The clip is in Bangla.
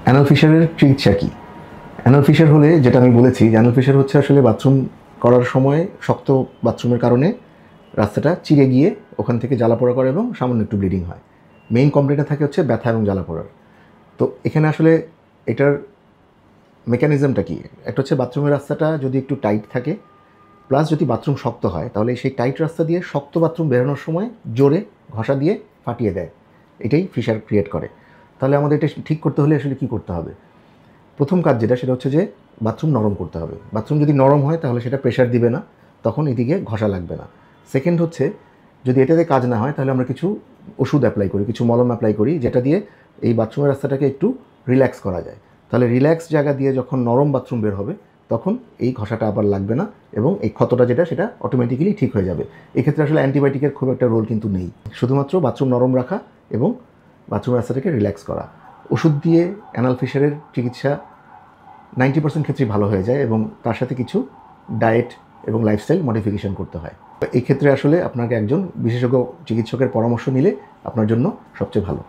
অ্যানাল ফিশারের চিকিৎসা কী? অ্যানাল ফিশার হলে যেটা আমি বলেছি যে অ্যানাল ফিশার হচ্ছে আসলে বাথরুম করার সময় শক্ত বাথরুমের কারণে রাস্তাটা চিরে গিয়ে ওখান থেকে জ্বালাপোড়া করে এবং সামান্য একটু ব্লিডিং হয়। মেইন কমপ্লেইনটা থাকে হচ্ছে ব্যথা এবং জ্বালাপোড়ার। তো এখানে আসলে এটার মেকানিজমটা কী? একটা হচ্ছে বাথরুমের রাস্তাটা যদি একটু টাইট থাকে, প্লাস যদি বাথরুম শক্ত হয়, তাহলে সেই টাইট রাস্তা দিয়ে শক্ত বাথরুম বেরোনোর সময় জোরে ঘষা দিয়ে ফাটিয়ে দেয়। এটাই ফিশার ক্রিয়েট করে। তাহলে আমাদের এটা ঠিক করতে হলে আসলে কী করতে হবে? প্রথম কাজ যেটা, সেটা হচ্ছে যে বাথরুম নরম করতে হবে। বাথরুম যদি নরম হয় তাহলে সেটা প্রেশার দিবে না, তখন এদিকে ঘষা লাগবে না। সেকেন্ড হচ্ছে, যদি এটাতে কাজ না হয় তাহলে আমরা কিছু ওষুধ অ্যাপ্লাই করি, কিছু মলম অ্যাপ্লাই করি, যেটা দিয়ে এই বাথরুমের রাস্তাটাকে একটু রিল্যাক্স করা যায়। তাহলে রিল্যাক্স জায়গা দিয়ে যখন নরম বাথরুম বের হবে তখন এই ঘষাটা আবার লাগবে না এবং এই ক্ষতটা যেটা সেটা অটোমেটিক্যালি ঠিক হয়ে যাবে। এক্ষেত্রে আসলে অ্যান্টিবায়োটিকের খুব একটা রোল কিন্তু নেই, শুধুমাত্র বাথরুম নরম রাখা এবং বাথরুমের রাস্তাটাকে রিল্যাক্স করা। ওষুধ দিয়ে অ্যানাল ফিশারের চিকিৎসা 90% ক্ষেত্রেই ভালো হয়ে যায় এবং তার সাথে কিছু ডায়েট এবং লাইফস্টাইল মডিফিকেশন করতে হয়। এই ক্ষেত্রে আসলে আপনাকে একজন বিশেষজ্ঞ চিকিৎসকের পরামর্শ নিলে আপনার জন্য সবচেয়ে ভালো।